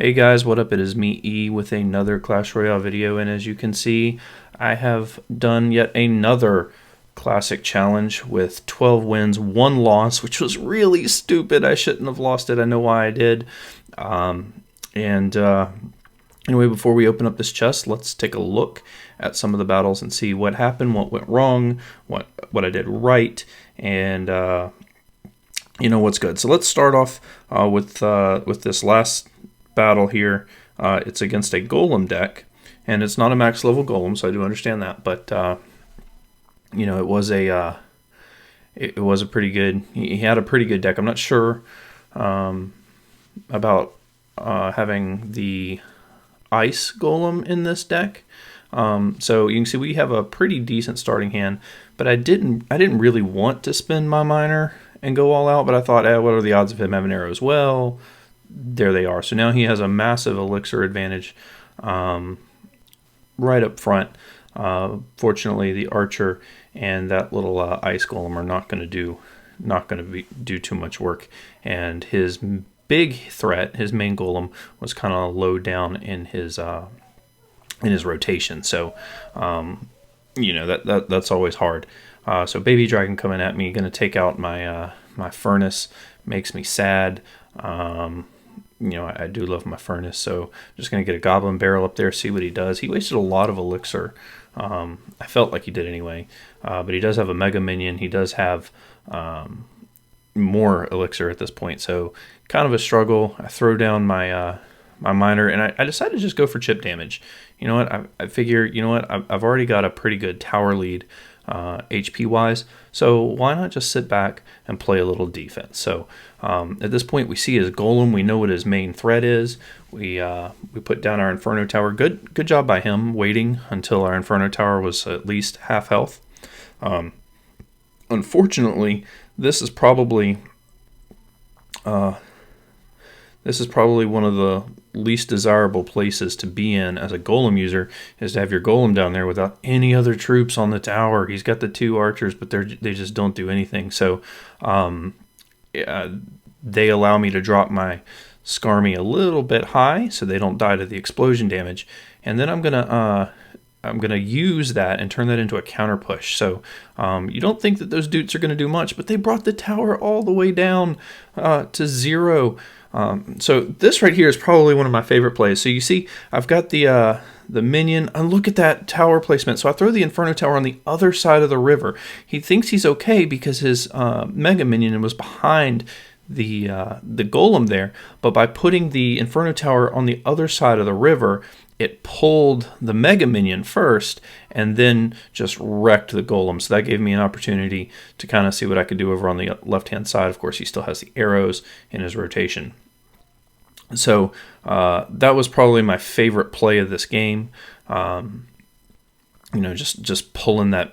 Hey guys, what up? It is me, E, with another Clash Royale video, and as you can see, I have done yet another classic challenge with 12 wins, 1 loss, which was really stupid. I shouldn't have lost it. I know why I did. And anyway, before we open up this chest, let's take a look at some of the battles and see what happened, what went wrong, what I did right, and what's good. So let's start off with this last battle here. It's against a golem deck, and it's not a max level golem, so I do understand that. But it was a pretty good. He had a pretty good deck. I'm not sure about having the ice golem in this deck. So you can see we have a pretty decent starting hand, but I didn't really want to spend my miner and go all out. But I thought, what are the odds of him having arrows? Well, there they are. So now he has a massive elixir advantage right up front. Fortunately, the archer and that little ice golem are not going to do too much work. And his big threat, his main golem, was kind of low down in his rotation. So that's always hard. So baby dragon coming at me, going to take out my my furnace. Makes me sad. I do love my furnace, so I'm just going to get a goblin barrel up there, see what he does. He wasted a lot of elixir. I felt like he did anyway, but he does have a mega minion. He does have more elixir at this point, so kind of a struggle. I throw down my my miner, and I decided to just go for chip damage. You know what? I figure, I've already got a pretty good tower lead HP wise, so why not just sit back and play a little defense? So at this point, we see his golem. We know what his main threat is. We put down our Inferno Tower. Good job by him waiting until our Inferno Tower was at least half health. Unfortunately, this is probably one of the least desirable places to be in as a golem user, is to have your golem down there without any other troops on the tower. He's got the 2 archers, but they just don't do anything. So they allow me to drop my Skarmy a little bit high so they don't die to the explosion damage, and then I'm gonna use that and turn that into a counter push. So you don't think that those dudes are gonna do much, but they brought the tower all the way down to 0. So this right here is probably one of my favorite plays. So you see, I've got the minion, and look at that tower placement. So I throw the Inferno Tower on the other side of the river. He thinks he's okay because his mega minion was behind the golem there, but by putting the Inferno Tower on the other side of the river, it pulled the mega minion first and then just wrecked the golem. So that gave me an opportunity to kind of see what I could do over on the left-hand side. Of course, he still has the arrows in his rotation. So that was probably my favorite play of this game. Just pulling the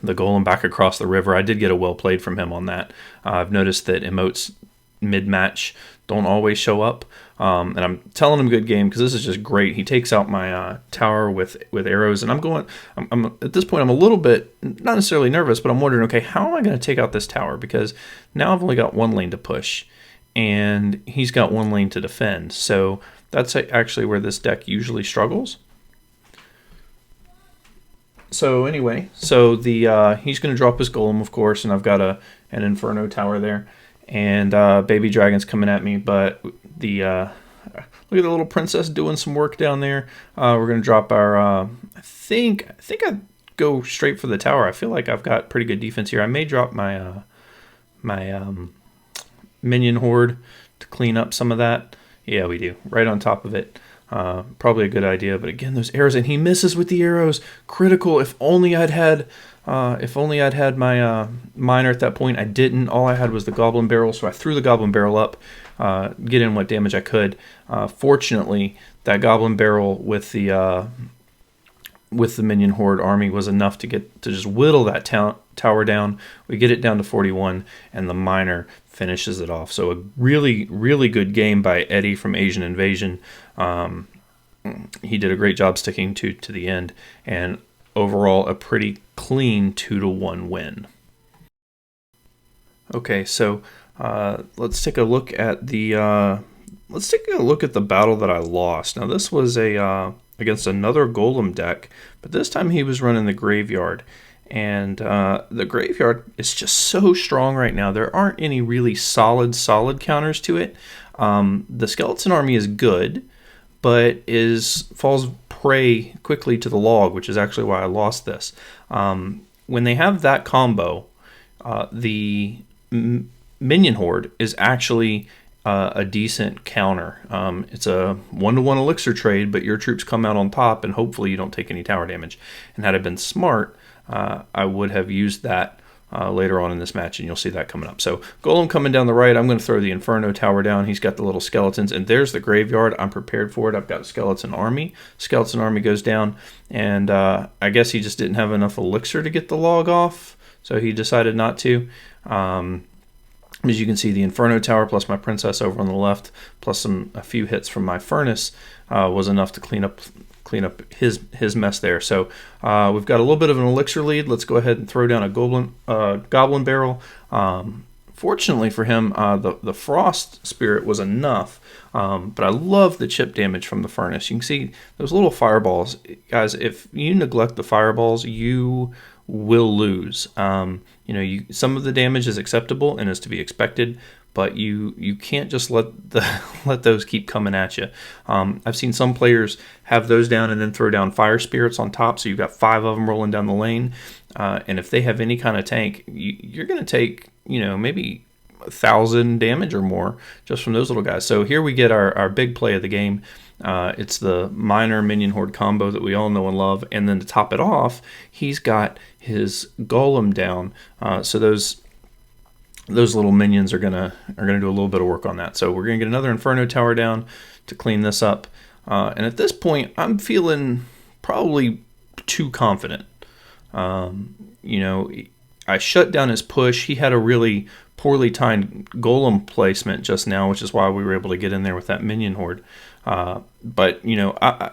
golem back across the river. I did get a well played from him on that. I've noticed that emotes mid-match don't always show up, and I'm telling him good game because this is just great. He takes out my tower with arrows, and I'm at this point I'm a little bit, not necessarily nervous, but I'm wondering, okay, how am I going to take out this tower? Because now I've only got 1 lane to push, and he's got 1 lane to defend. So that's actually where this deck usually struggles. So anyway, he's going to drop his golem, of course, and I've got an Inferno Tower there, and baby dragon's coming at me. But look at the little princess doing some work down there. We're going to drop our. I think I go straight for the tower. I feel like I've got pretty good defense here. I may drop my minion horde to clean up some of that. Yeah, we do. Right on top of it. Probably a good idea, but again, those arrows, and he misses with the arrows. Critical. If only I'd had my miner at that point. I didn't. All I had was the goblin barrel, so I threw the goblin barrel up, get in what damage I could. Fortunately, that goblin barrel with the minion horde army was enough to just whittle that tower down. We get it down to 41, and the miner finishes it off. So a really, really good game by Eddie from Asian Invasion. He did a great job sticking to the end, and overall a pretty clean 2-1 win. Okay, so let's take a look at the let's take a look at the battle that I lost. Now this was a against another golem deck, but this time he was running the graveyard. And the graveyard is just so strong right now. There aren't any really solid counters to it. The skeleton army is good, but falls prey quickly to the log, which is actually why I lost this. When they have that combo, the minion horde is actually a decent counter. It's a 1-to-1 elixir trade, but your troops come out on top, and hopefully you don't take any tower damage. And had I been smart, I would have used that later on in this match, and you'll see that coming up. So golem coming down the right. I'm going to throw the Inferno tower down. He's got the little skeletons, and there's the graveyard. I'm prepared for it. I've got a skeleton army. Skeleton army goes down, and I guess he just didn't have enough elixir to get the log off, so he decided not to. As you can see, the Inferno tower plus my princess over on the left, plus a few hits from my furnace was enough to clean up his mess there. So we've got a little bit of an elixir lead. Let's go ahead and throw down a goblin barrel. Fortunately for him, the frost spirit was enough, but I love the chip damage from the furnace. You can see those little fireballs. Guys, if you neglect the fireballs, you will lose. Some of the damage is acceptable and is to be expected, but you can't just let those keep coming at you. I've seen some players have those down and then throw down fire spirits on top, so you've got 5 of them rolling down the lane. And if they have any kind of tank, you're going to take maybe 1,000 damage or more just from those little guys. So here we get our big play of the game. It's the minor minion horde combo that we all know and love, and then to top it off, he's got his golem down. So those little minions are gonna do a little bit of work on that. So we're gonna get another Inferno tower down to clean this up. And at this point, I'm feeling probably too confident. I shut down his push. He had a really poorly timed golem placement just now, which is why we were able to get in there with that minion horde. But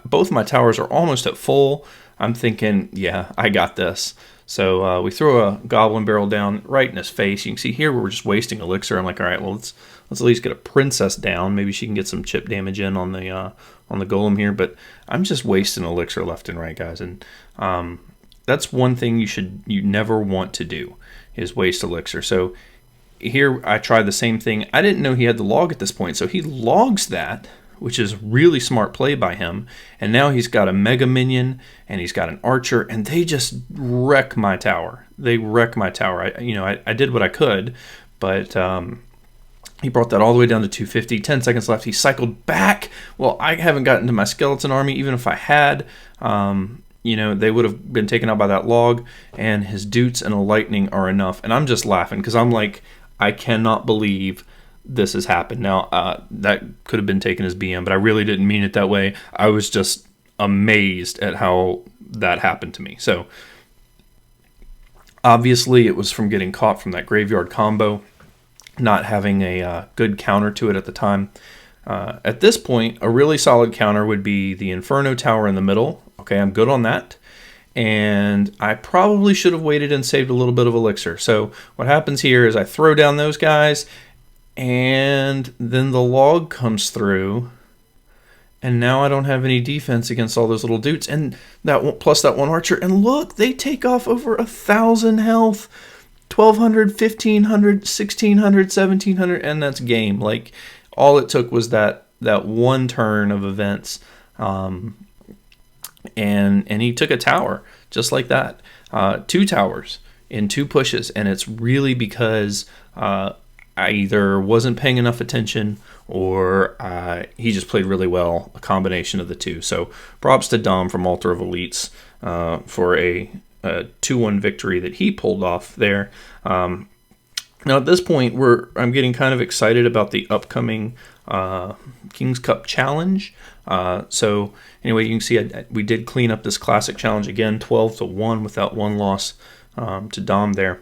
both my towers are almost at full. I'm thinking, yeah, I got this. So we throw a goblin barrel down right in his face. You can see here we're just wasting elixir. I'm like, all right, well let's at least get a princess down. Maybe she can get some chip damage in on the golem here. But I'm just wasting elixir left and right, guys. And that's one thing you never want to do, is waste elixir. So here I tried the same thing. I didn't know he had the log at this point, so he logs that, which is really smart play by him. And now he's got a mega minion and he's got an archer, and they just wreck my tower. They wreck my tower. I did what I could, but he brought that all the way down to 250. 10 seconds left. He cycled back. Well, I haven't gotten to my skeleton army. Even if I had, they would have been taken out by that log, and his Dutes and a lightning are enough. And I'm just laughing because I'm like, I cannot believe this has happened. Now, that could have been taken as BM, but I really didn't mean it that way. I was just amazed at how that happened to me. So, obviously, it was from getting caught from that graveyard combo, not having a good counter to it at the time. At this point, a really solid counter would be the Inferno tower in the middle. Okay, I'm good on that. And I probably should have waited and saved a little bit of elixir. So what happens here is I throw down those guys, and then the log comes through, and now I don't have any defense against all those little dudes, and plus that one archer. And look, they take off over 1,000 health, 1,200, 1,500, 1,600, 1,700, and that's game. Like, all it took was that one turn of events. And he took a tower just like that, 2 towers in 2 pushes, and it's really because I either wasn't paying enough attention or he just played really well, a combination of the two. So props to Dom from Altar of Elites for a 2-1 victory that he pulled off there. Now at this point, I'm getting kind of excited about the upcoming King's Cup Challenge. So anyway, you can see we did clean up this classic challenge again, 12-1 without 1 loss to Dom there.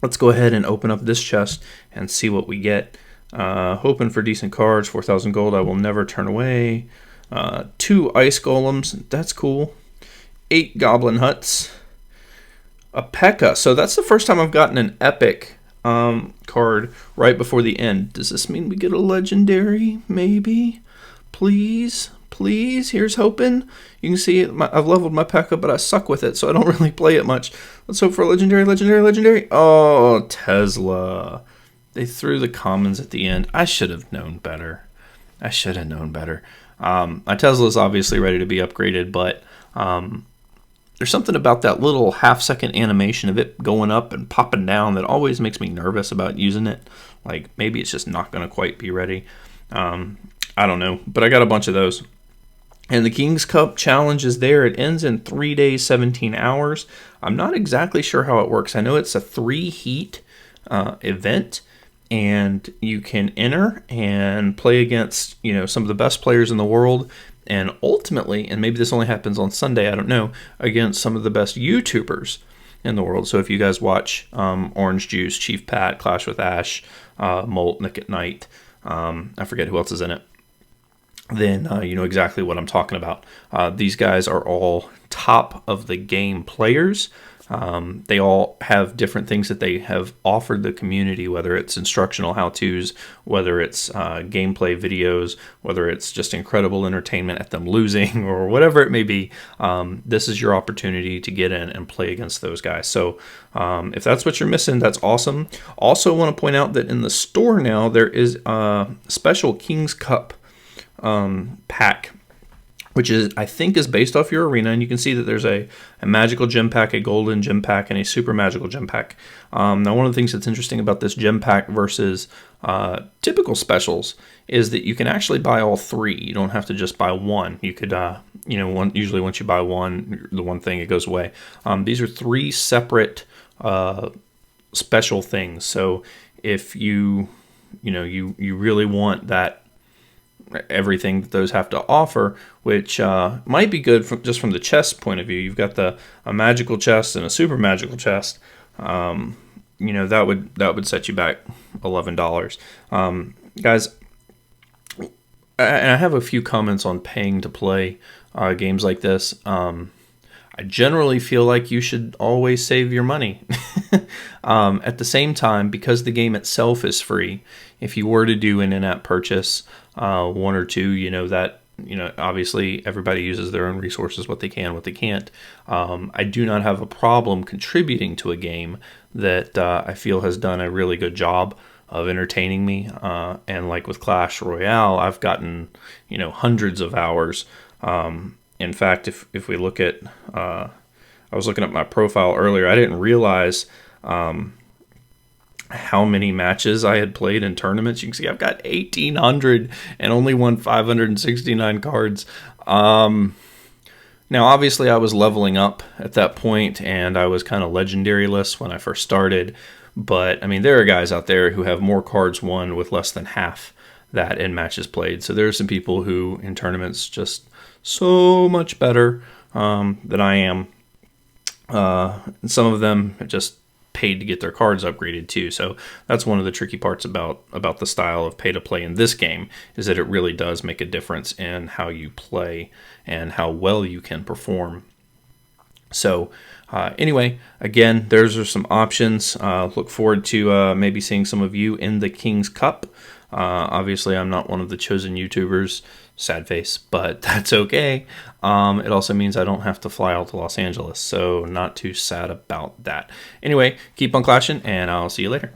Let's go ahead and open up this chest and see what we get. Hoping for decent cards, 4,000 gold I will never turn away. 2 ice golems, that's cool. 8 goblin huts. A P.E.K.K.A. So that's the first time I've gotten an epic card right before the end. Does this mean we get a legendary? Maybe? Please? Please? Here's hoping. You can see I've leveled my pack up, but I suck with it, so I don't really play it much. Let's hope for a legendary, legendary, legendary. Oh, Tesla. They threw the commons at the end. I should have known better. I should have known better. My Tesla is obviously ready to be upgraded, but there's something about that little half-second animation of it going up and popping down that always makes me nervous about using it. Like, maybe it's just not going to quite be ready. I don't know, but I got a bunch of those. And the King's Cup challenge is there. It ends in 3 days, 17 hours. I'm not exactly sure how it works. I know it's a 3-heat event, and you can enter and play against, some of the best players in the world, and ultimately, and maybe this only happens on Sunday, I don't know, against some of the best YouTubers in the world. So if you guys watch Orange Juice, Chief Pat, Clash with Ash, Molt, Nick at Night, I forget who else is in it, then you know exactly what I'm talking about. These guys are all top of the game players. They all have different things that they have offered the community, whether it's instructional how-tos, whether it's gameplay videos, whether it's just incredible entertainment at them losing, or whatever it may be. This is your opportunity to get in and play against those guys. So if that's what you're missing, that's awesome. Also want to point out that in the store now, there is a special King's Cup pack, which is, I think, is based off your arena, and you can see that there's a magical gem pack, a golden gem pack, and a super magical gem pack. Now, one of the things that's interesting about this gem pack versus typical specials is that you can actually buy all three. You don't have to just buy one. You could, usually once you buy one, the one thing, it goes away. These are 3 separate special things. So if you really want that, everything that those have to offer, which might be good just from the chest point of view. You've got a magical chest and a super magical chest. That would set you back $11. Guys, and I have a few comments on paying to play games like this. I generally feel like you should always save your money. At the same time, because the game itself is free, if you were to do an in-app purchase, 1 or 2, obviously everybody uses their own resources, what they can, what they can't. I do not have a problem contributing to a game that I feel has done a really good job of entertaining me. And like with Clash Royale, I've gotten, hundreds of hours. In fact, if we look at, I was looking at my profile earlier, I didn't realize how many matches I had played in tournaments. You can see I've got 1,800 and only won 569 cards. Now, obviously, I was leveling up at that point, and I was kind of legendary-less when I first started. But, I mean, there are guys out there who have more cards won with less than half that in matches played. So there are some people who, in tournaments, just so much better than I am. And some of them just paid to get their cards upgraded too. So that's one of the tricky parts about the style of pay to play in this game, is that it really does make a difference in how you play and how well you can perform. So anyway, again, those are some options. Look forward to maybe seeing some of you in the King's Cup. Obviously, I'm not one of the chosen YouTubers, sad face, but that's okay. It also means I don't have to fly out to Los Angeles, so not too sad about that. Anyway, keep on clashing, and I'll see you later.